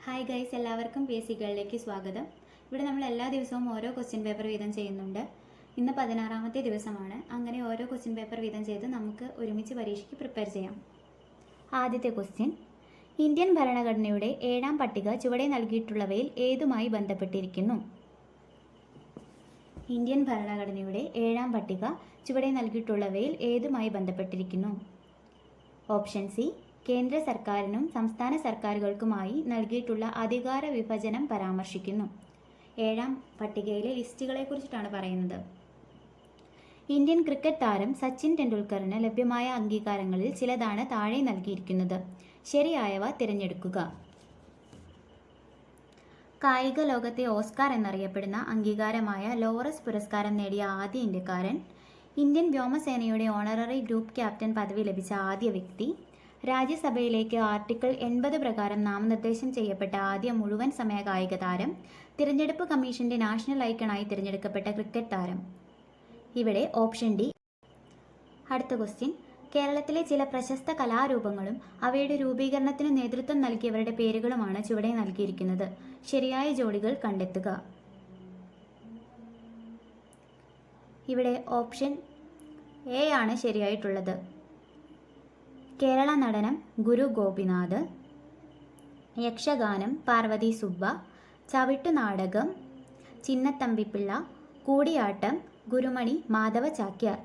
Hi guys, എല്ലാവർക്കും PSC ഗൈഡിലേക്ക് സ്വാഗതം. ഇവിടെ നമ്മൾ എല്ലാ ദിവസവും ഓരോ ക്വസ്റ്റ്യൻ പേപ്പർ വീതം ചെയ്യുന്നുണ്ട്. ഇന്ന് 16ാമത്തെ ദിവസമാണ്. അങ്ങനെ ഓരോ ക്വസ്റ്റ്യൻ പേപ്പർ വീതം ചെയ്ത് നമുക്ക് ഒരുമിച്ച് പരീക്ഷയ്ക്ക് പ്രിപ്പയർ ചെയ്യാം. ആദ്യത്തെ ക്വസ്റ്റ്യൻ: ഇന്ത്യൻ ഭരണഘടനയുടെ 7ാം പട്ടിക ചുവടെ നൽകിയിട്ടുള്ളവയിൽ ഏതുമായി ബന്ധപ്പെട്ടിരിക്കുന്നു? ഇന്ത്യൻ ഭരണഘടനയുടെ 7ാം പട്ടിക ചുവടെ നൽകിയിട്ടുള്ളവയിൽ ഏതുമായി ബന്ധപ്പെട്ടിരിക്കുന്നു? ഓപ്ഷൻ സി, കേന്ദ്ര സർക്കാരിനും സംസ്ഥാന സർക്കാരുകൾക്കുമായി നൽകിയിട്ടുള്ള അധികാര വിഭജനം പരാമർശിക്കുന്നു. 7ാം പട്ടികയിലെ ലിസ്റ്റുകളെ കുറിച്ചിട്ടാണ് പറയുന്നത്. ഇന്ത്യൻ ക്രിക്കറ്റ് താരം സച്ചിൻ ടെണ്ടുൽക്കറിന് ലഭ്യമായ അംഗീകാരങ്ങളിൽ ചിലതാണ് താഴെ നൽകിയിരിക്കുന്നത്. ശരിയായവ തിരഞ്ഞെടുക്കുക. കായിക ലോകത്തെ ഓസ്കാർ എന്നറിയപ്പെടുന്ന അംഗീകാരമായ ലോറസ് പുരസ്കാരം നേടിയ ആദ്യ ഇന്ത്യക്കാരൻ, ഇന്ത്യൻ വ്യോമസേനയുടെ ഓണററി ഗ്രൂപ്പ് ക്യാപ്റ്റൻ പദവി ലഭിച്ച ആദ്യ വ്യക്തി, രാജ്യസഭയിലേക്ക് ആർട്ടിക്കിൾ 80 പ്രകാരം നാമനിർദ്ദേശം ചെയ്യപ്പെട്ട ആദ്യ മുഴുവൻ സമയ കായിക താരം, തിരഞ്ഞെടുപ്പ് കമ്മീഷന്റെ നാഷണൽ ഐക്കണായി തിരഞ്ഞെടുക്കപ്പെട്ട ക്രിക്കറ്റ് താരം. ഇവിടെ ഓപ്ഷൻ ഡി. അടുത്ത ക്വസ്റ്റ്യൻ: കേരളത്തിലെ ചില പ്രശസ്ത കലാരൂപങ്ങളും അവയുടെ രൂപീകരണത്തിന് നേതൃത്വം നൽകിയവരുടെ പേരുകളുമാണ് ചുവടെ നൽകിയിരിക്കുന്നത്. ശരിയായ ജോഡികൾ കണ്ടെത്തുക. ഇവിടെ ഓപ്ഷൻ എ ആണ് ശരിയായിട്ടുള്ളത്. കേരള നടനം ഗുരു ഗോപിനാഥ്, യക്ഷഗാനം പാർവതി സുബ്ബ, ചവിട്ടുനാടകം ചിന്നത്തമ്പിപ്പിള്ള, കൂടിയാട്ടം ഗുരുമണി മാധവ ചാക്യാർ.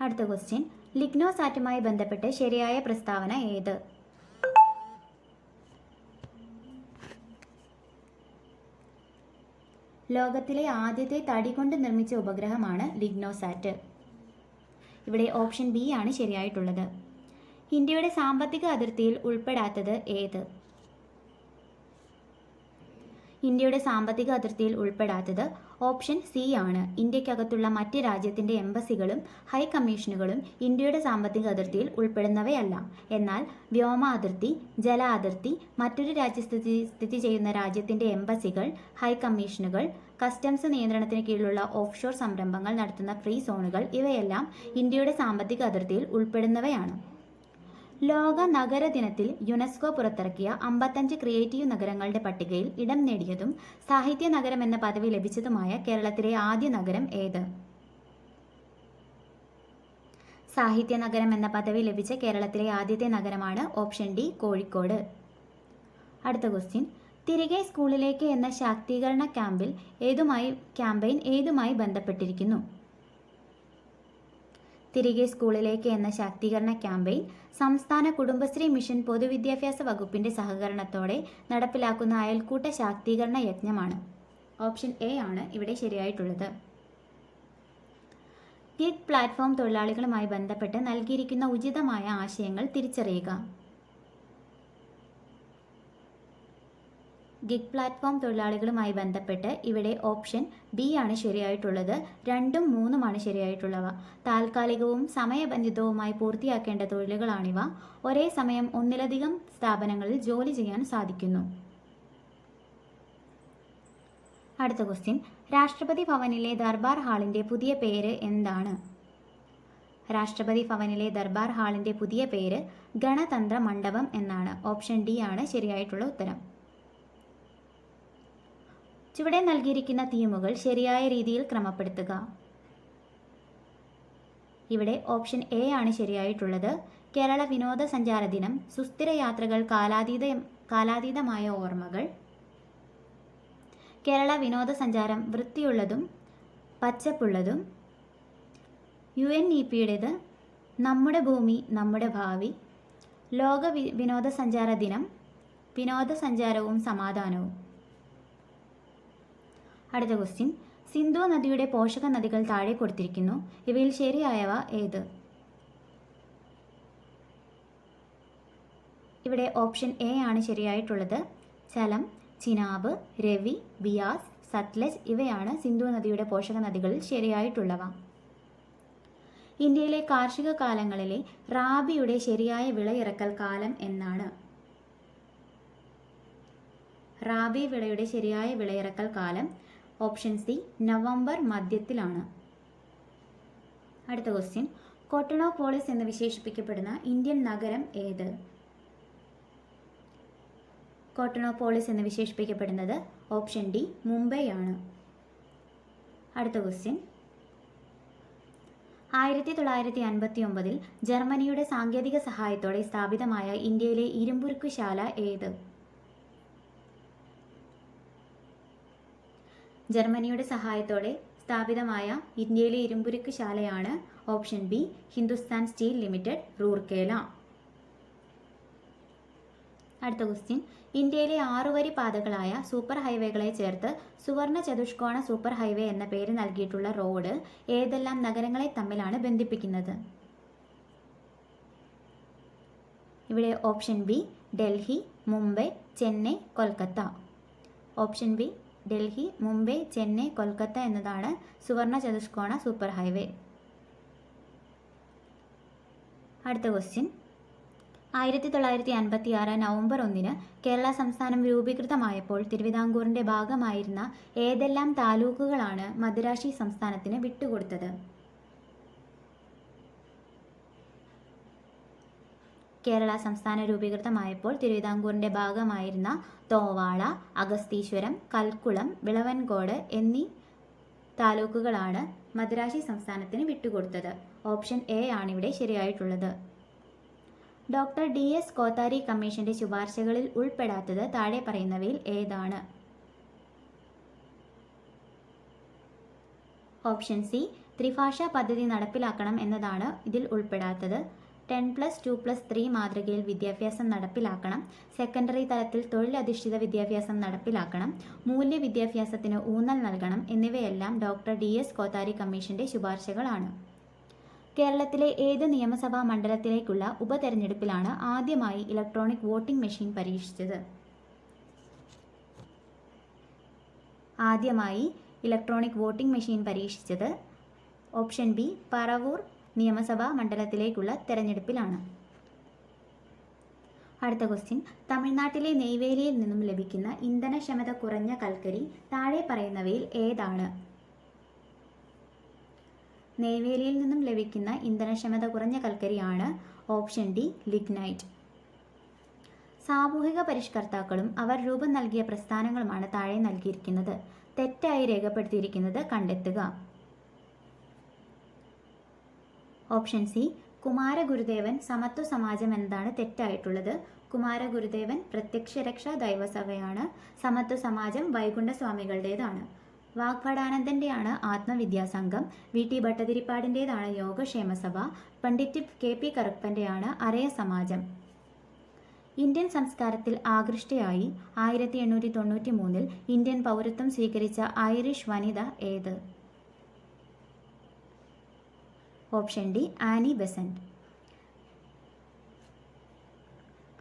അടുത്ത ക്വസ്റ്റ്യൻ: ലിഗ്നോസാറ്റുമായി ബന്ധപ്പെട്ട് ശരിയായ പ്രസ്താവന ഏത്? ലോകത്തിലെ ആദ്യത്തെ തടി കൊണ്ട് നിർമ്മിച്ച ഉപഗ്രഹമാണ് ലിഗ്നോസാറ്റ്. ഇവിടെ ഓപ്ഷൻ ബി ആണ് ശരിയായിട്ടുള്ളത്. ഇന്ത്യയുടെ സാമ്പത്തിക അതിർത്തിയിൽ ഉൾപ്പെടാത്തത് ഏത്? ഇന്ത്യയുടെ സാമ്പത്തിക അതിർത്തിയിൽ ഉൾപ്പെടാത്തത് ഓപ്ഷൻ സി ആണ്. ഇന്ത്യക്കകത്തുള്ള മറ്റ് രാജ്യത്തിൻ്റെ എംബസികളും ഹൈ കമ്മീഷനുകളും ഇന്ത്യയുടെ സാമ്പത്തിക അതിർത്തിയിൽ ഉൾപ്പെടുന്നവയല്ല. എന്നാൽ വ്യോമ അതിർത്തി, ജല അതിർത്തി, മറ്റൊരു രാജ്യത്ത് സ്ഥിതി ചെയ്യുന്ന രാജ്യത്തിൻ്റെ എംബസികൾ, ഹൈ കമ്മീഷനുകൾ, കസ്റ്റംസ് നിയന്ത്രണത്തിന് കീഴിലുള്ള ഓഫ്ഷോർ സംരംഭങ്ങൾ നടത്തുന്ന ഫ്രീ സോണുകൾ, ഇവയെല്ലാം ഇന്ത്യയുടെ സാമ്പത്തിക അതിർത്തിയിൽ ഉൾപ്പെടുന്നവയാണ്. ലോക നഗര ദിനത്തിൽ യുനെസ്കോ പുറത്തിറക്കിയ 55 ക്രിയേറ്റീവ് നഗരങ്ങളുടെ പട്ടികയിൽ ഇടം നേടിയതും സാഹിത്യ നഗരം എന്ന പദവി ലഭിച്ചതുമായ കേരളത്തിലെ ആദ്യ നഗരം ഏത്? സാഹിത്യ നഗരം എന്ന പദവി ലഭിച്ച കേരളത്തിലെ ആദ്യത്തെ നഗരമാണ് ഓപ്ഷൻ ഡി, കോഴിക്കോട്. അടുത്ത ക്വസ്റ്റ്യൻ: തിരികെ സ്കൂളിലേക്ക് എന്ന ശാക്തീകരണ ക്യാമ്പയിൻ ഏതുമായി ബന്ധപ്പെട്ടിരിക്കുന്നു? തിരികെ സ്കൂളിലേക്ക് എന്ന ശാക്തീകരണ ക്യാമ്പയിൻ സംസ്ഥാന കുടുംബശ്രീ മിഷൻ പൊതുവിദ്യാഭ്യാസ വകുപ്പിന്റെ സഹകരണത്തോടെ നടപ്പിലാക്കുന്ന അയൽക്കൂട്ട ശാക്തീകരണ യജ്ഞമാണ്. ഓപ്ഷൻ എ ആണ് ഇവിടെ ശരിയായിട്ടുള്ളത്. ഗിഗ് പ്ലാറ്റ്ഫോം തൊഴിലാളികളുമായി ബന്ധപ്പെട്ട് നൽകിയിരിക്കുന്ന ഉചിതമായ ആശയങ്ങൾ തിരിച്ചറിയുക. ഗിഗ് പ്ലാറ്റ്ഫോം തൊഴിലാളികളുമായി ബന്ധപ്പെട്ട് ഇവിടെ ഓപ്ഷൻ ബി ആണ് ശരിയായിട്ടുള്ളത്. 2ഉം 3ഉമാണ് ശരിയായിട്ടുള്ളവ. താൽക്കാലികവും സമയബന്ധിതവുമായി പൂർത്തിയാക്കേണ്ട തൊഴിലുകളാണിവ. ഒരേ സമയം ഒന്നിലധികം സ്ഥാപനങ്ങളിൽ ജോലി ചെയ്യാൻ സാധിക്കുന്നു. അടുത്ത ക്വസ്റ്റ്യൻ: രാഷ്ട്രപതി ഭവനിലെ ദർബാർ ഹാളിന്റെ പുതിയ പേര് എന്താണ്? രാഷ്ട്രപതി ഭവനിലെ ദർബാർ ഹാളിന്റെ പുതിയ പേര് ഗണതന്ത്ര മണ്ഡപം എന്നാണ്. ഓപ്ഷൻ ഡി ആണ് ശരിയായിട്ടുള്ള ഉത്തരം. ചുവടെ നൽകിയിരിക്കുന്ന തീമുകൾ ശരിയായ രീതിയിൽ ക്രമപ്പെടുത്തുക. ഇവിടെ ഓപ്ഷൻ എ ആണ് ശരിയായിട്ടുള്ളത്. കേരള വിനോദസഞ്ചാര ദിനം, സുസ്ഥിര യാത്രകൾ, കാലാതീതമായ ഓർമ്മകൾ. കേരള വിനോദസഞ്ചാരം വൃത്തിയുള്ളതും പച്ചപ്പുള്ളതും. UNEP-യുടേത് നമ്മുടെ ഭൂമി നമ്മുടെ ഭാവി. ലോക വിനോദസഞ്ചാര ദിനം, വിനോദസഞ്ചാരവും സമാധാനവും. അടുത്ത ക്വസ്റ്റ്യൻ: സിന്ധു നദിയുടെ പോഷക നദികൾ താഴെ കൊടുത്തിരിക്കുന്നു. ഇവയിൽ ശരിയായവ ഏത്? ഇവിടെ ഓപ്ഷൻ എ ആണ് ശരിയായിട്ടുള്ളത്. ചലം, ചിനാബ്, രവി, ബിയാസ്, സത്ലജ് ഇവയാണ് സിന്ധു നദിയുടെ പോഷക നദികളിൽ ശരിയായിട്ടുള്ളവ. ഇന്ത്യയിലെ കാർഷിക കാലങ്ങളിലെ റാബിയുടെ ശരിയായ വിളയിറക്കൽ കാലം എന്നാണ്? റാബി വിളയുടെ ശരിയായ വിളയിറക്കൽ കാലം ഓപ്ഷൻ സി, നവംബർ മധ്യത്തിലാണ്. അടുത്ത ക്വസ്റ്റ്യൻ: കോട്ടണോപോളിസ് എന്ന് വിശേഷിപ്പിക്കപ്പെടുന്ന ഇന്ത്യൻ നഗരം ഏത്? കോട്ടണോപോളിസ് എന്ന് വിശേഷിപ്പിക്കപ്പെടുന്നത്? ഓപ്ഷൻ ഡി മുംബൈ ആണ്. അടുത്ത ക്വസ്റ്റ്യൻ, 1959 ജർമ്മനിയുടെ സാങ്കേതിക സഹായത്തോടെ സ്ഥാപിതമായ ഇന്ത്യയിലെ ഇരുമ്പുരുക്കുശാല ഏത്? ജർമ്മനിയുടെ സഹായത്തോടെ സ്ഥാപിതമായ ഇന്ത്യയിലെ ഇരുമ്പുരുക്കുശാലയാണ് option B Hindustan steel limited, Rourkela. അടുത്ത ക്വസ്റ്റ്യൻ, ഇന്ത്യയിലെ 6 വരി പാതകളായ സൂപ്പർ ഹൈവേകളെ ചേർത്ത് സുവർണ ചതുഷ്കോണ സൂപ്പർ ഹൈവേ എന്ന പേര് നൽകിയിട്ടുള്ള റോഡ് ഏതെല്ലാം നഗരങ്ങളെ തമ്മിലാണ് ബന്ധിപ്പിക്കുന്നത്? ഇവിടെ option B Delhi, Mumbai, Chennai, Kolkata. Option B Delhi, Mumbai, Chennai, Kolkata എന്നതാണ് സുവർണ ചതുഷ്കോണ സൂപ്പർ ഹൈവേ. അടുത്ത ക്വസ്റ്റ്യൻ, 1956 നവംബർ 1 കേരള സംസ്ഥാനം രൂപീകൃതമായപ്പോൾ തിരുവിതാംകൂറിന്റെ ഭാഗമായിരുന്ന ഏതെല്ലാം താലൂക്കുകളാണ് മദിരാശി സംസ്ഥാനത്തിന് വിട്ടുകൊടുത്തത്? കേരള സംസ്ഥാനം രൂപീകൃതമായപ്പോൾ തിരുവിതാംകൂറിന്റെ ഭാഗമായിരുന്ന തോവാള, അഗസ്തീശ്വരം, കൽക്കുളം, വിളവൻകോട് എന്നീ താലൂക്കുകളാണ് മദിരാശി സംസ്ഥാനത്തിന് വിട്ടുകൊടുത്തത്. ഓപ്ഷൻ എ ആണിവിടെ ശരിയായിട്ടുള്ളത്. ഡോക്ടർ DS കോത്താരി കമ്മീഷന്റെ ശുപാർശകളിൽ ഉൾപ്പെടാത്തത് താഴെ പറയുന്നവയിൽ ഏതാണ്? ഓപ്ഷൻ സി ത്രിഭാഷാ പദ്ധതി നടപ്പിലാക്കണം എന്നതാണ് ഇതിൽ ഉൾപ്പെടാത്തത്. 10+2+3 മാതൃകയിൽ വിദ്യാഭ്യാസം നടപ്പിലാക്കണം, സെക്കൻഡറി തലത്തിൽ തൊഴിലധിഷ്ഠിത വിദ്യാഭ്യാസം നടപ്പിലാക്കണം, മൂല്യ വിദ്യാഭ്യാസത്തിന് ഊന്നൽ നൽകണം എന്നിവയെല്ലാം ഡോക്ടർ DS കോത്താരി കമ്മീഷന്റെ ശുപാർശകളാണ്. കേരളത്തിലെ ഏത് നിയമസഭാ മണ്ഡലത്തിലേക്കുള്ള ഉപതെരഞ്ഞെടുപ്പിലാണ് ആദ്യമായി ഇലക്ട്രോണിക് വോട്ടിംഗ് മെഷീൻ പരീക്ഷിച്ചത്? ആദ്യമായി ഇലക്ട്രോണിക് വോട്ടിംഗ് മെഷീൻ പരീക്ഷിച്ചത് ഓപ്ഷൻ ബി പറവൂർ നിയമസഭാ മണ്ഡലത്തിലേക്കുള്ള തെരഞ്ഞെടുപ്പിലാണ്. അടുത്ത ക്വസ്റ്റ്യൻ, തമിഴ്നാട്ടിലെ നെയ്വേലിയിൽ നിന്നും ലഭിക്കുന്ന ഇന്ധനക്ഷമത കുറഞ്ഞ കൽക്കരി താഴെ പറയുന്നവയിൽ ഏതാണ്? നെയ്വേലിയിൽ നിന്നും ലഭിക്കുന്ന ഇന്ധനക്ഷമത കുറഞ്ഞ കൽക്കരിയാണ് ഓപ്ഷൻ ഡി ലിഗ്നൈറ്റ്. സാമൂഹിക പരിഷ്കർത്താക്കളും അവർ രൂപം നൽകിയ പ്രസ്ഥാനങ്ങളുമാണ് താഴെ നൽകിയിരിക്കുന്നത് തെറ്റായി രേഖപ്പെടുത്തിയിരിക്കുന്നത് കണ്ടെത്തുക. ഓപ്ഷൻ സി കുമാരഗുരുദേവൻ സമത്വ സമാജം എന്നതാണ് തെറ്റായിട്ടുള്ളത്. കുമാരഗുരുദേവൻ പ്രത്യക്ഷരക്ഷാ ദൈവസഭയാണ്. സമത്വ സമാജം വൈകുണ്ഠസ്വാമികളുടേതാണ്. വാഗ്ഭടാനന്ദൻ്റെയാണ് ആത്മവിദ്യാസംഘം. VT ഭട്ടതിരിപ്പാടിൻ്റേതാണ് യോഗക്ഷേമസഭ. പണ്ഡിറ്റ് KP കറുപ്പൻ്റെയാണ് അരയ സമാജം. ഇന്ത്യൻ സംസ്കാരത്തിൽ ആകൃഷ്ടയായി 1893 ഇന്ത്യൻ പൗരത്വം സ്വീകരിച്ച ഐറിഷ് വനിത ഏത്? Option D Annie Besant.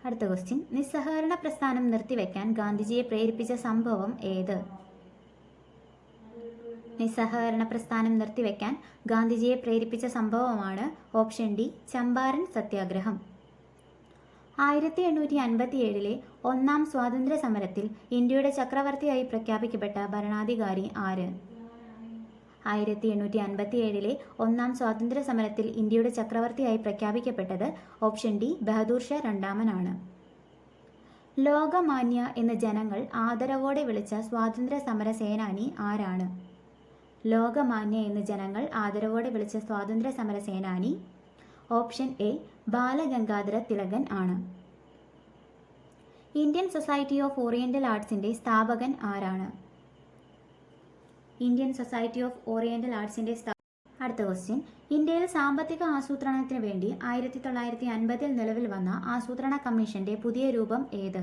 അടുത്ത ക്വസ്റ്റ്യൻ, നിസ്സഹകരണ പ്രസ്ഥാനം നിർത്തിവെക്കാൻ ഗാന്ധിജിയെ പ്രേരിപ്പിച്ച സംഭവം ഏത്? നിസ്സഹകരണ പ്രസ്ഥാനം നിർത്തിവെക്കാൻ ഗാന്ധിജിയെ പ്രേരിപ്പിച്ച സംഭവമാണ് ഓപ്ഷൻ ഡി ചമ്പാരൻ സത്യാഗ്രഹം. 1857 ഒന്നാം സ്വാതന്ത്ര്യ സമരത്തിൽ ഇന്ത്യയുടെ ചക്രവർത്തിയായി പ്രഖ്യാപിക്കപ്പെട്ട ഭരണാധികാരി ആര്? 1857 ഒന്നാം സ്വാതന്ത്ര്യ സമരത്തിൽ ഇന്ത്യയുടെ ചക്രവർത്തിയായി പ്രഖ്യാപിക്കപ്പെട്ടത് ഓപ്ഷൻ ഡി ബഹദൂർ ഷാ രണ്ടാമനാണ്. ലോകമാന്യ എന്ന് ജനങ്ങൾ ആദരവോടെ വിളിച്ച സ്വാതന്ത്ര്യ സമര സേനാനി ആരാണ്? ലോകമാന്യ എന്ന് ജനങ്ങൾ ആദരവോടെ വിളിച്ച സ്വാതന്ത്ര്യ സമര സേനാനി ഓപ്ഷൻ എ ബാലഗംഗാധര തിലകൻ ആണ്. ഇന്ത്യൻ സൊസൈറ്റി ഓഫ് ഓറിയന്റൽ ആർട്സിന്റെ സ്ഥാപകൻ ആരാണ്? ഇന്ത്യൻ സൊസൈറ്റി ഓഫ് ഓറിയന്റൽ ആർട്സിന്റെ അടുത്ത ക്വസ്റ്റ്യൻ, ഇന്ത്യയിൽ സാമ്പത്തിക ആസൂത്രണത്തിന് വേണ്ടി 1950 നിലവിൽ വന്ന ആസൂത്രണ കമ്മീഷന്റെ പുതിയ രൂപം ഏത്?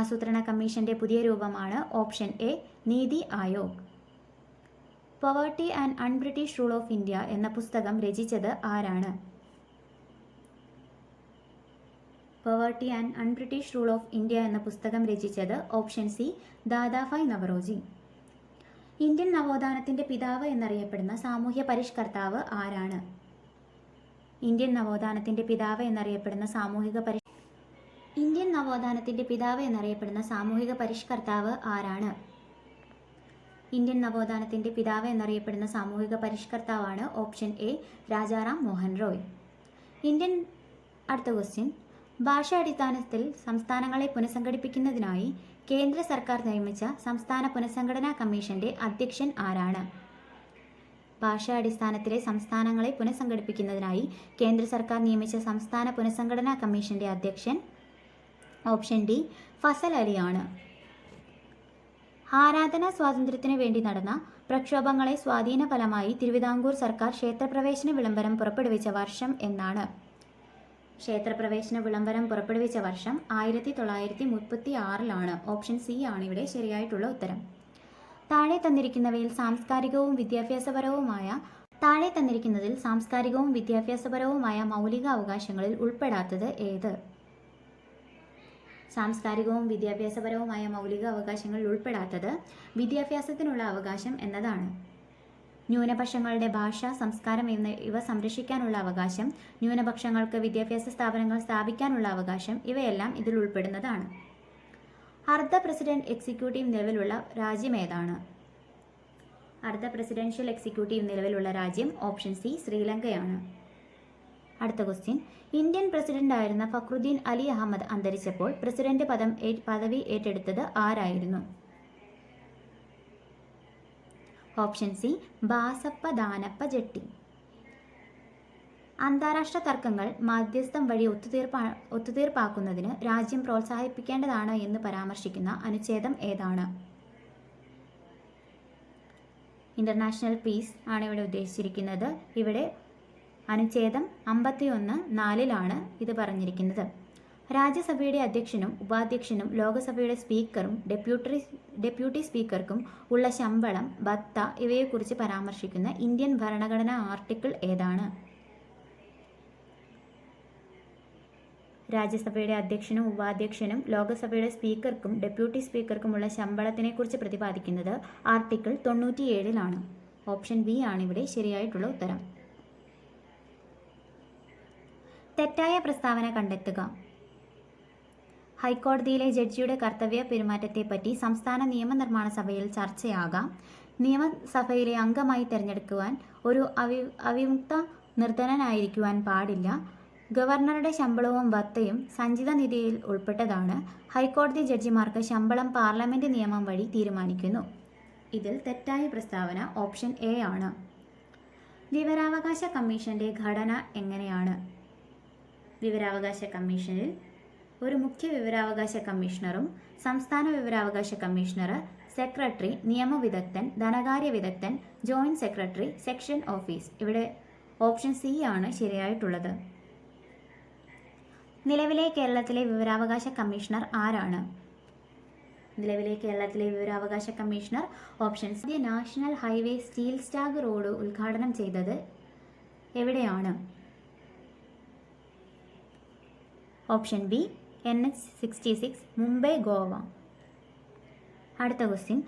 ആസൂത്രണ കമ്മീഷന്റെ പുതിയ രൂപമാണ് option A Niti Aayog. Poverty and unBritish rule of India എന്ന പുസ്തകം രചിച്ചത് ആരാണ്? Poverty and unBritish rule of India എന്ന പുസ്തകം രചിച്ചത് option C Dadabhai Naoroji. Indian നവോത്ഥാനത്തിന്റെ പിതാവ് എന്നറിയപ്പെടുന്ന സാമൂഹ്യ പരിഷ്കർത്താവ് ആരാണ്? ഇന്ത്യൻ നവോത്ഥാനത്തിന്റെ പിതാവ് എന്നറിയപ്പെടുന്ന സാമൂഹിക പരിഷ്കർത്താവ് ആരാണ്? ഇന്ത്യൻ നവോത്ഥാനത്തിന്റെ പിതാവ് എന്നറിയപ്പെടുന്ന സാമൂഹിക പരിഷ്കർത്താവാണ് ഓപ്ഷൻ എ രാജാറാം മോഹൻ റോയ്. അടുത്ത ക്വസ്റ്റ്യൻ, ഭാഷാടിസ്ഥാനത്തിൽ സംസ്ഥാനങ്ങളെ പുനഃസംഘടിപ്പിക്കുന്നതിനായി കേന്ദ്ര സർക്കാർ നിയമിച്ച സംസ്ഥാന പുനഃസംഘടനാ കമ്മീഷന്റെ അധ്യക്ഷൻ ആരാണ്? ഭാഷാടിസ്ഥാനത്തിലെ സംസ്ഥാനങ്ങളെ പുനഃസംഘടിപ്പിക്കുന്നതിനായി കേന്ദ്ര സർക്കാർ നിയമിച്ച സംസ്ഥാന പുനഃസംഘടനാ കമ്മീഷന്റെ അധ്യക്ഷൻ ഓപ്ഷൻ ഡി ഫസൽ അലിയാണ്. ആരാധനാ സ്വാതന്ത്ര്യത്തിനു വേണ്ടി നടന്ന പ്രക്ഷോഭങ്ങളെ സ്വാധീന ഫലമായി തിരുവിതാംകൂർ സർക്കാർ ക്ഷേത്രപ്രവേശന വിളംബരം പുറപ്പെടുവിച്ച വർഷം എന്നാണ്? ക്ഷേത്രപ്രവേശന വിളംബരം പുറപ്പെടുവിച്ച വർഷം 1936 ഓപ്ഷൻ സി ആണ് ഇവിടെ ശരിയായിട്ടുള്ള ഉത്തരം. താഴെ തന്നിരിക്കുന്നതിൽ സാംസ്കാരികവും വിദ്യാഭ്യാസപരവുമായ മൗലിക അവകാശങ്ങളിൽ ഉൾപ്പെടാത്തത് ഏത്? സാംസ്കാരികവും വിദ്യാഭ്യാസപരവുമായ മൗലിക അവകാശങ്ങളിൽ ഉൾപ്പെടാത്തത് വിദ്യാഭ്യാസത്തിനുള്ള അവകാശം എന്നതാണ്. ന്യൂനപക്ഷങ്ങളുടെ ഭാഷ, സംസ്കാരം ഇവ സംരക്ഷിക്കാനുള്ള അവകാശം, ന്യൂനപക്ഷങ്ങൾക്ക് വിദ്യാഭ്യാസ സ്ഥാപനങ്ങൾ സ്ഥാപിക്കാനുള്ള അവകാശം ഇവയെല്ലാം ഇതിൽ ഉൾപ്പെടുന്നതാണ്. അർദ്ധ പ്രസിഡന്റ് എക്സിക്യൂട്ടീവ് നിലവിലുള്ള രാജ്യം ഏതാണ്? അർദ്ധ പ്രസിഡൻഷ്യൽ എക്സിക്യൂട്ടീവ് നിലവിലുള്ള രാജ്യം ഓപ്ഷൻ സി ശ്രീലങ്കയാണ്. അടുത്ത ക്വസ്റ്റ്യൻ, ഇന്ത്യൻ പ്രസിഡന്റായിരുന്ന ഫക്രുദ്ദീൻ അലി അഹമ്മദ് അന്തരിച്ചപ്പോൾ പ്രസിഡന്റ് പദവി ഏറ്റെടുത്തത് ആരായിരുന്നു? Option C Basappa Danappa Jatti. അന്താരാഷ്ട്ര തർക്കങ്ങൾ മധ്യസ്ഥം വഴി ഒത്തുതീർപ്പാക്കുന്നതിന് രാജ്യം പ്രോത്സാഹിപ്പിക്കേണ്ടതാണ് എന്ന് പരാമർശിക്കുന്ന അനുച്ഛേദം ഏതാണ്? ഇന്റർനാഷണൽ പീസ് ആണ് ഇവിടെ ഉദ്ദേശിച്ചിരിക്കുന്നത്. ഇവിടെ അനുച്ഛേദം 51(4) ഇത് പറഞ്ഞിരിക്കുന്നത്. രാജ്യസഭയുടെ അധ്യക്ഷനും ഉപാധ്യക്ഷനും ലോകസഭയുടെ സ്പീക്കറും ഡെപ്യൂട്ടി സ്പീക്കർക്കും ഉള്ള ശമ്പളം, ഭത്ത ഇവയെക്കുറിച്ച് പരാമർശിക്കുന്ന ഇന്ത്യൻ ഭരണഘടനാ ആർട്ടിക്കിൾ ഏതാണ്? രാജ്യസഭയുടെ അധ്യക്ഷനും ഉപാധ്യക്ഷനും ലോകസഭയുടെ സ്പീക്കർക്കും ഡെപ്യൂട്ടി സ്പീക്കർക്കുമുള്ള ശമ്പളത്തിനെക്കുറിച്ച് പ്രതിപാദിക്കുന്നത് ആർട്ടിക്കിൾ 97 ഓപ്ഷൻ ബി ആണ് ഇവിടെ ശരിയായിട്ടുള്ള ഉത്തരം. തെറ്റായ പ്രസ്താവന കണ്ടെത്തുക. ഹൈക്കോടതിയിലെ ജഡ്ജിയുടെ കർത്തവ്യ പെരുമാറ്റത്തെപ്പറ്റി സംസ്ഥാന നിയമനിർമ്മാണ സഭയിൽ ചർച്ചയാകാം. നിയമസഭയിലെ അംഗമായി തിരഞ്ഞെടുക്കുവാൻ ഒരു അവിമുക്ത നിർധനനായിരിക്കുവാൻ പാടില്ല. ഗവർണറുടെ ശമ്പളവും ഭത്തയും സഞ്ചിത നിധിയിൽ ഉൾപ്പെട്ടതാണ്. ഹൈക്കോടതി ജഡ്ജിമാർക്ക് ശമ്പളം പാർലമെന്റ് നിയമം വഴി തീരുമാനിക്കുന്നു. ഇതിൽ തെറ്റായ പ്രസ്താവന ഓപ്ഷൻ എ ആണ്. വിവരാവകാശ കമ്മീഷന്റെ ഘടന എങ്ങനെയാണ്? വിവരാവകാശ കമ്മീഷനിൽ ഒരു മുഖ്യ വിവരാവകാശ കമ്മീഷണറും സംസ്ഥാന വിവരാവകാശ കമ്മീഷണർ, സെക്രട്ടറി, നിയമവിദഗ്ധൻ, ധനകാര്യ വിദഗ്ധൻ, ജോയിന്റ് സെക്രട്ടറി, സെക്ഷൻ ഓഫീസ്. ഇവിടെ ഓപ്ഷൻ സി ആണ് ശരിയായിട്ടുള്ളത്. നിലവിലെ കേരളത്തിലെ വിവരാവകാശ കമ്മീഷണർ ആരാണ്? നിലവിലെ കേരളത്തിലെ വിവരാവകാശ commissioner option C. National highway steel stag road ഉദ്ഘാടനം ചെയ്തത് എവിടെയാണ്? Option B NH-66 Mumbai, Goa. അടുത്ത ക്വസ്റ്റ്യൻ,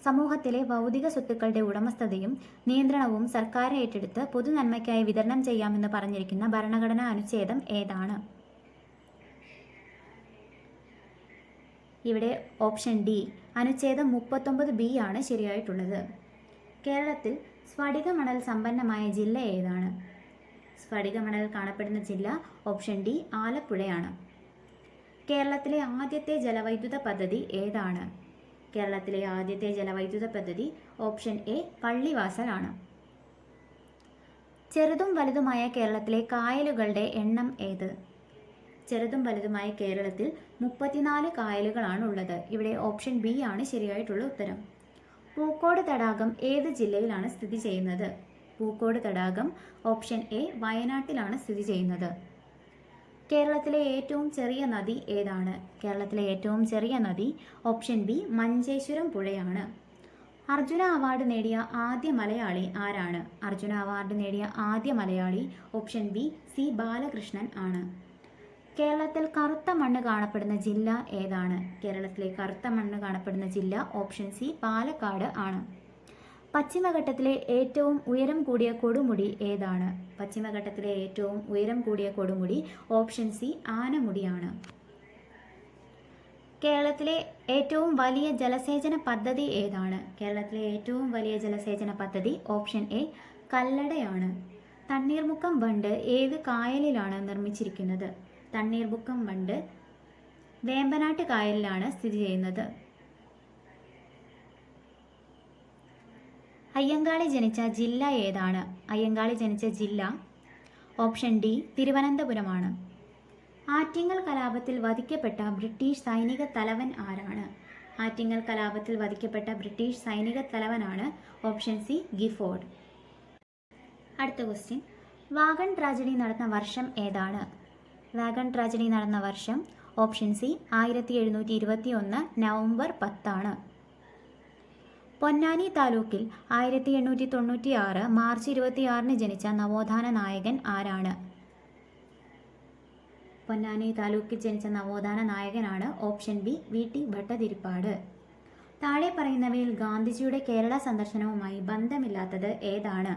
സമൂഹത്തിലെ ഭൗതിക സ്വത്തുക്കളുടെ ഉടമസ്ഥതയും നിയന്ത്രണവും സർക്കാർ ഏറ്റെടുത്ത് പൊതുനന്മയ്ക്കായി വിതരണം ചെയ്യാമെന്ന് പറഞ്ഞിരിക്കുന്ന ഭരണഘടനാ അനുച്ഛേദം ഏതാണ്? ഇവിടെ ഓപ്ഷൻ ഡി അനുച്ഛേദം 39(b) ആണ് ശരിയായിട്ടുള്ളത്. കേരളത്തിൽ സ്ഫടികമണൽ സമ്പന്നമായ ജില്ല ഏതാണ്? സ്ഫടികമണൽ കാണപ്പെടുന്ന ജില്ല ഓപ്ഷൻ ഡി ആലപ്പുഴയാണ്. കേരളത്തിലെ ആദ്യത്തെ ജലവൈദ്യുത പദ്ധതി ഏതാണ്? കേരളത്തിലെ ആദ്യത്തെ ജലവൈദ്യുത പദ്ധതി ഓപ്ഷൻ എ പള്ളിവാസൽ ആണ്. ചെറുതും വലുതുമായ കേരളത്തിലെ കായലുകളുടെ എണ്ണം ഏത്? ചെറുതും വലുതുമായ കേരളത്തിൽ 34 കായലുകളാണ് ഉള്ളത്. ഇവിടെ ഓപ്ഷൻ ബി ആണ് ശരിയായിട്ടുള്ള ഉത്തരം. പൂക്കോട് തടാകം ഏത് ജില്ലയിലാണ് സ്ഥിതി ചെയ്യുന്നത്? പൂക്കോട് തടാകം ഓപ്ഷൻ എ വയനാട്ടിലാണ് സ്ഥിതി ചെയ്യുന്നത്. കേരളത്തിലെ ഏറ്റവും ചെറിയ നദി ഏതാണ്? കേരളത്തിലെ ഏറ്റവും ചെറിയ നദി ഓപ്ഷൻ ബി മഞ്ചേശ്വരം പുഴയാണ്. അർജുന അവാർഡ് നേടിയ ആദ്യ മലയാളി ആരാണ്? അർജുന അവാർഡ് നേടിയ ആദ്യ Malayali option B C Balakrishnan ആണ്. കേരളത്തിൽ കറുത്ത മണ്ണ് കാണപ്പെടുന്ന ജില്ല ഏതാണ്? കേരളത്തിലെ കറുത്ത മണ്ണ് കാണപ്പെടുന്ന ജില്ല ഓപ്ഷൻ സി പാലക്കാട് ആണ്. പശ്ചിമഘട്ടത്തിലെ ഏറ്റവും ഉയരം കൂടിയ കൊടുമുടി ഏതാണ്? പശ്ചിമഘട്ടത്തിലെ ഏറ്റവും ഉയരം കൂടിയ കൊടുമുടി ഓപ്ഷൻ സി ആനമുടിയാണ്. കേരളത്തിലെ ഏറ്റവും വലിയ ജലസേചന പദ്ധതി ഏതാണ്? കേരളത്തിലെ ഏറ്റവും വലിയ ജലസേചന പദ്ധതി ഓപ്ഷൻ എ കല്ലടയാണ്. തണ്ണീർമുക്കം ബണ്ട് ഏത് കായലിലാണ് നിർമ്മിച്ചിരിക്കുന്നത്? തണ്ണീർമുക്കം ബണ്ട് വേമ്പനാട്ട് കായലിലാണ് സ്ഥിതി ചെയ്യുന്നത്. അയ്യങ്കാളി ജനിച്ച ജില്ല ഏതാണ്? അയ്യങ്കാളി ജനിച്ച ജില്ല ഓപ്ഷൻ ഡി തിരുവനന്തപുരമാണ്. ആറ്റിങ്ങൽ കലാപത്തിൽ വധിക്കപ്പെട്ട ബ്രിട്ടീഷ് സൈനിക തലവൻ ആരാണ്? ആറ്റിങ്ങൽ കലാപത്തിൽ വധിക്കപ്പെട്ട ബ്രിട്ടീഷ് സൈനിക തലവനാണ് ഓപ്ഷൻ സി ഗിഫോർഡ്. അടുത്ത ക്വസ്റ്റ്യൻ, വാഗൺ ട്രാജഡി നടന്ന വർഷം ഏതാണ്? വാഗൺ ട്രാജഡി നടന്ന വർഷം ഓപ്ഷൻ സി 1721 നവംബർ 10 പൊന്നാനി താലൂക്കിൽ 1896 മാർച്ച് 26 ജനിച്ച നവോത്ഥാന നായകൻ ആരാണ്? പൊന്നാനി താലൂക്കിൽ ജനിച്ച നവോത്ഥാന നായകനാണ് ഓപ്ഷൻ ബി വി.ടി. ഭട്ടതിരിപ്പാട്. താഴെ പറയുന്നവയിൽ ഗാന്ധിജിയുടെ കേരള സന്ദർശനവുമായി ബന്ധമില്ലാത്തത് ഏതാണ്?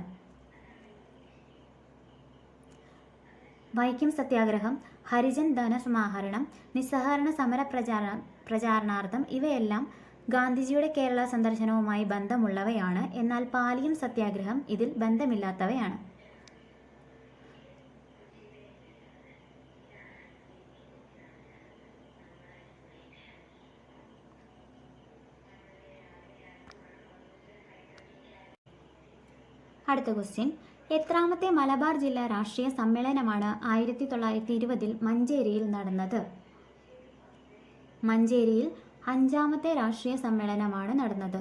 വൈക്കം സത്യാഗ്രഹം, ഹരിജൻ ധനസമാഹരണം, നിസ്സഹകരണ സമര പ്രചാരണാർത്ഥം ഇവയെല്ലാം ഗാന്ധിജിയുടെ കേരള സന്ദർശനവുമായി ബന്ധമുള്ളവയാണ്. എന്നാൽ പാലിയം സത്യാഗ്രഹം ഇതിൽ ബന്ധമില്ലാത്തവയാണ്. അടുത്ത ക്വസ്റ്റ്യൻ, എത്രാമത്തെ മലബാർ ജില്ലാ രാഷ്ട്രീയ സമ്മേളനമാണ് 1920 മഞ്ചേരിയിൽ നടന്നത്? മഞ്ചേരിയിൽ 5ാമത്തെ രാഷ്ട്രീയ സമ്മേളനമാണ് നടന്നത്.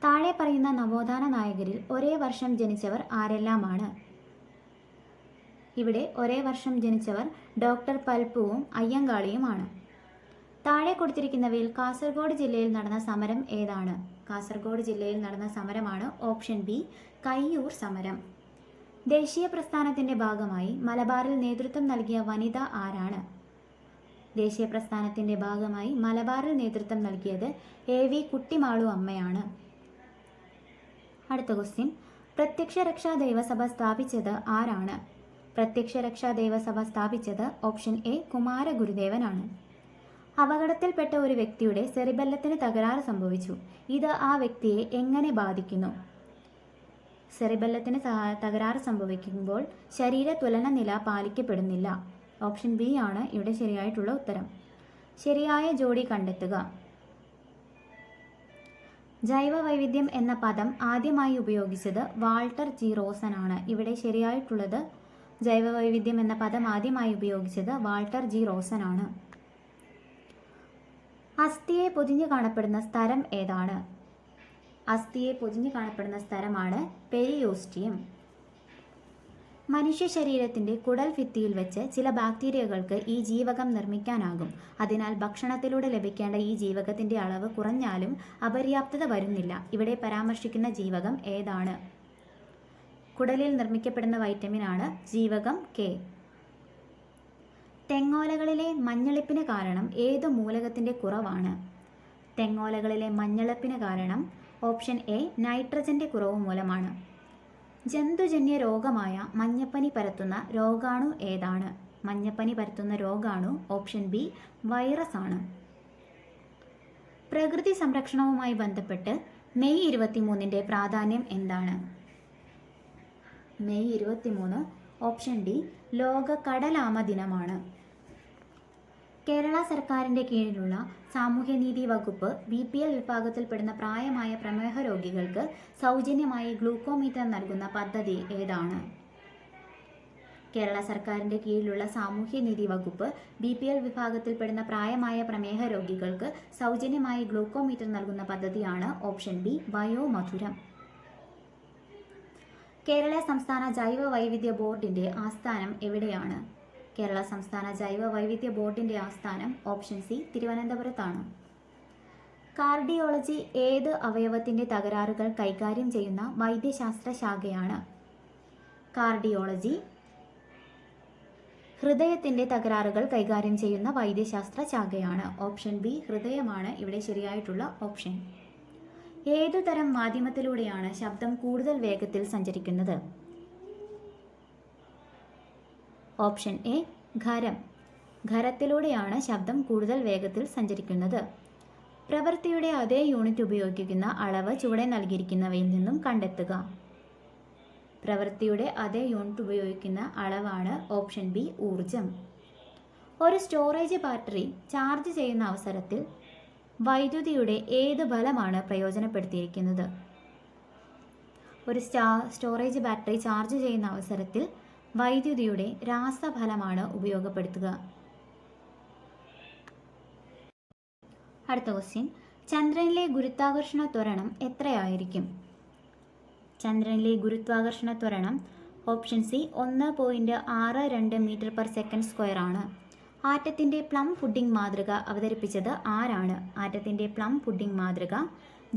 താഴെ പറയുന്ന നവോത്ഥാന നായകരിൽ ഒരേ വർഷം ജനിച്ചവർ ആരെല്ലാമാണ്? ഇവിടെ ഒരേ വർഷം ജനിച്ചവർ ഡോക്ടർ പൽപ്പുവും അയ്യങ്കാളിയുമാണ്. താഴെ കൊടുത്തിരിക്കുന്നവയിൽ കാസർഗോഡ് ജില്ലയിൽ നടന്ന സമരം ഏതാണ്? കാസർഗോഡ് ജില്ലയിൽ നടന്ന സമരമാണ് ഓപ്ഷൻ ബി കയ്യൂർ സമരം. ദേശീയ പ്രസ്ഥാനത്തിന്റെ ഭാഗമായി മലബാറിൽ നേതൃത്വം നൽകിയ വനിത ആരാണ്? ദേശീയ പ്രസ്ഥാനത്തിന്റെ ഭാഗമായി മലബാറിൽ നേതൃത്വം നൽകിയത് എ.വി. കുട്ടിമാളു അമ്മയാണ്. അടുത്ത ക്വസ്റ്റ്യൻ, പ്രത്യക്ഷ രക്ഷാ ദൈവസഭ സ്ഥാപിച്ചത് ആരാണ്? പ്രത്യക്ഷ രക്ഷാ ദൈവസഭ സ്ഥാപിച്ചത് ഓപ്ഷൻ എ കുമാരഗുരുദേവനാണ്. അപകടത്തിൽപ്പെട്ട ഒരു വ്യക്തിയുടെ സെറിബെല്ലത്തിന് തകരാറ് സംഭവിച്ചു. ഇത് ആ വ്യക്തിയെ എങ്ങനെ ബാധിക്കുന്നു? സെറിബെല്ലത്തിന് തകരാറ് സംഭവിക്കുമ്പോൾ ശരീര തുലനനില പാലിക്കപ്പെടുന്നില്ല. ഓപ്ഷൻ ബി ആണ് ഇവിടെ ശരിയായിട്ടുള്ള ഉത്തരം. ശരിയായ ജോഡി കണ്ടെത്തുക. ജൈവ വൈവിധ്യം എന്ന പദം ആദ്യമായി ഉപയോഗിച്ചത് വാൾട്ടർ ജി റോസൻ ആണ്. ഇവിടെ ശരിയായിട്ടുള്ളത് ജൈവ വൈവിധ്യം എന്ന പദം ആദ്യമായി ഉപയോഗിച്ചത് വാൾട്ടർ ജി റോസൻ ആണ്. അസ്ഥിയെ പൊതിഞ്ഞു കാണപ്പെടുന്ന സ്ഥലം ഏതാണ്? അസ്ഥിയെ പൊതിഞ്ഞു കാണപ്പെടുന്ന സ്ഥലമാണ് പെരിയോസ്റ്റിയം. മനുഷ്യ ശരീരത്തിന്റെ കുടൽ ഭിത്തിയിൽ വെച്ച് ചില ബാക്ടീരിയകൾക്ക് ഈ ജീവകം നിർമ്മിക്കാനാകും. അതിനാൽ ഭക്ഷണത്തിലൂടെ ലഭിക്കേണ്ട ഈ ജീവകത്തിന്റെ അളവ് കുറഞ്ഞാലും അപര്യാപ്തത വരുന്നില്ല. ഇവിടെ പരാമർശിക്കുന്ന ജീവകം ഏതാണ്? കുടലിൽ നിർമ്മിക്കപ്പെടുന്ന വൈറ്റമിനാണ് ജീവകം കെ. തെങ്ങോലകളിലെ മഞ്ഞളിപ്പിന് കാരണം ഏത് മൂലകത്തിന്റെ കുറവാണ്? തെങ്ങോലകളിലെ മഞ്ഞളിപ്പിന് കാരണം ഓപ്ഷൻ എ നൈട്രജന്റെ കുറവ് മൂലമാണ്. ജന്തുജന്യ രോഗമായ മഞ്ഞപ്പനി പരത്തുന്ന രോഗാണു ഏതാണ്? മഞ്ഞപ്പനി പരത്തുന്ന രോഗാണു ഓപ്ഷൻ ബി വൈറസ് ആണ്. പ്രകൃതി സംരക്ഷണവുമായി ബന്ധപ്പെട്ട് മെയ് 23 പ്രാധാന്യം എന്താണ്? മെയ് 23 ഓപ്ഷൻ ഡി ലോക കടലാമ ദിനമാണ്. കേരള സർക്കാരിൻ്റെ കീഴിലുള്ള സാമൂഹ്യനീതി വകുപ്പ് BPL വിഭാഗത്തിൽപ്പെടുന്ന പ്രായമായ പ്രമേഹ രോഗികൾക്ക് സൗജന്യമായി ഗ്ലൂക്കോമീറ്റർ നൽകുന്ന പദ്ധതി ഏതാണ്? കേരള സർക്കാരിൻ്റെ കീഴിലുള്ള സാമൂഹ്യനീതി വകുപ്പ് BPL വിഭാഗത്തിൽപ്പെടുന്ന പ്രായമായ പ്രമേഹ രോഗികൾക്ക് സൗജന്യമായി ഗ്ലൂക്കോമീറ്റർ നൽകുന്ന പദ്ധതിയാണ് ഓപ്ഷൻ ബി വയോമധുരം. കേരള സംസ്ഥാന ജൈവ വൈവിധ്യ ബോർഡിൻ്റെ ആസ്ഥാനം എവിടെയാണ്? കേരള സംസ്ഥാന ജൈവ വൈവിധ്യ ബോർഡിൻ്റെ ആസ്ഥാനം ഓപ്ഷൻ സി തിരുവനന്തപുരത്താണ്. കാർഡിയോളജി ഏത് അവയവത്തിൻ്റെ തകരാറുകൾ കൈകാര്യം ചെയ്യുന്ന വൈദ്യശാസ്ത്ര ശാഖയാണ്? കാർഡിയോളജി ഹൃദയത്തിൻ്റെ തകരാറുകൾ കൈകാര്യം ചെയ്യുന്ന വൈദ്യശാസ്ത്ര ശാഖയാണ്. ഓപ്ഷൻ ബി ഹൃദയമാണ് ഇവിടെ ശരിയായിട്ടുള്ള ഓപ്ഷൻ. ഏതുതരം മാധ്യമത്തിലൂടെയാണ് ശബ്ദം കൂടുതൽ വേഗത്തിൽ സഞ്ചരിക്കുന്നത്? Option A ഖരം. ഖരത്തിലൂടെയാണ് ശബ്ദം കൂടുതൽ വേഗത്തിൽ സഞ്ചരിക്കുന്നത്. പ്രവൃത്തിയുടെ അതേ യൂണിറ്റ് ഉപയോഗിക്കുന്ന അളവ് ചുവടെ നൽകിയിരിക്കുന്നവയിൽ നിന്നും കണ്ടെത്തുക. പ്രവൃത്തിയുടെ അതേ യൂണിറ്റ് ഉപയോഗിക്കുന്ന അളവാണ് ഓപ്ഷൻ ബി ഊർജം. ഒരു സ്റ്റോറേജ് ബാറ്ററി ചാർജ് ചെയ്യുന്ന അവസരത്തിൽ വൈദ്യുതിയുടെ ഏത് ഫലമാണ് പ്രയോജനപ്പെടുത്തിയിരിക്കുന്നത്? ഒരു സ്റ്റോറേജ് ബാറ്ററി ചാർജ് ചെയ്യുന്ന അവസരത്തിൽ വൈദ്യുതിയുടെ രാസഫലമാണ് ഉപയോഗപ്പെടുത്തുക. അടുത്ത ക്വസ്റ്റ്യൻ, ചന്ദ്രനിലെ ഗുരുത്വാകർഷണ ത്വരണം എത്രയായിരിക്കും? ചന്ദ്രനിലെ ഗുരുത്വാകർഷണ ത്വരണം ഓപ്ഷൻ സി 1.62 മീറ്റർ/സെക്കൻഡ് ആണ്. ആറ്റത്തിൻ്റെ പ്ലം പുഡിംഗ് മാതൃക അവതരിപ്പിച്ചത് ആരാണ്? ആറ്റത്തിൻ്റെ പ്ലം പുഡിംഗ് മാതൃക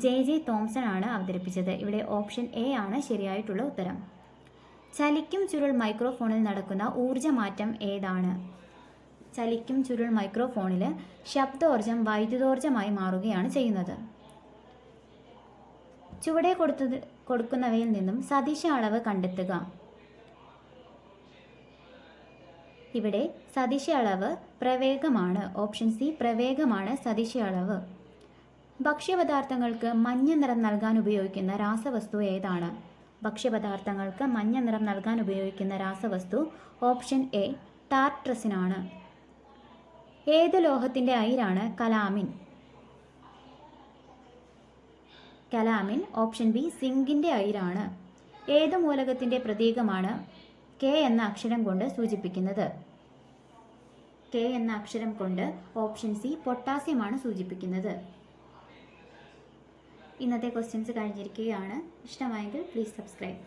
ജെ തോംസൺ ആണ് അവതരിപ്പിച്ചത്. ഇവിടെ ഓപ്ഷൻ എ ആണ് ശരിയായിട്ടുള്ള ഉത്തരം. ചലിക്കും ചുരുൾ മൈക്രോഫോണിൽ നടക്കുന്ന ഊർജ്ജമാറ്റം ഏതാണ്? ചലിക്കും ചുരുൾ മൈക്രോഫോണിൽ ശബ്ദോർജ്ജം വൈദ്യുതോർജ്ജമായി മാറുകയാണ് ചെയ്യുന്നത്. ചുവടെ കൊടുക്കുന്നവയിൽ നിന്നും സദിശ അളവ് കണ്ടെത്തുക. ഇവിടെ സദിശ അളവ് പ്രവേഗമാണ്. ഓപ്ഷൻ സി പ്രവേഗമാണ് സദിശ അളവ്. ഭക്ഷ്യപദാർത്ഥങ്ങൾക്ക് മഞ്ഞ നിറം നൽകാൻ ഉപയോഗിക്കുന്ന രാസവസ്തു ഏതാണ്? ഭക്ഷ്യപദാർത്ഥങ്ങൾക്ക് മഞ്ഞ നിറം നൽകാൻ ഉപയോഗിക്കുന്ന രാസവസ്തു ഓപ്ഷൻ എ ടാർട്രസിനാണ്. ഏത് ലോഹത്തിൻ്റെ അയിരാണ് കലാമിൻ? കലാമിൻ ഓപ്ഷൻ ബി സിങ്കിൻ്റെ അയിരാണ്. ഏത് മൂലകത്തിൻ്റെ പ്രതീകമാണ് കെ എന്ന അക്ഷരം കൊണ്ട് സൂചിപ്പിക്കുന്നത്? കെ എന്ന അക്ഷരം കൊണ്ട് ഓപ്ഷൻ സി പൊട്ടാസ്യമാണ് സൂചിപ്പിക്കുന്നത്. ഇന്നത്തെ ക്വസ്റ്റ്യൻസ് കഴിഞ്ഞിരിക്കുകയാണ്. ഇഷ്ടമായെങ്കിൽ പ്ലീസ് സബ്സ്ക്രൈബ്.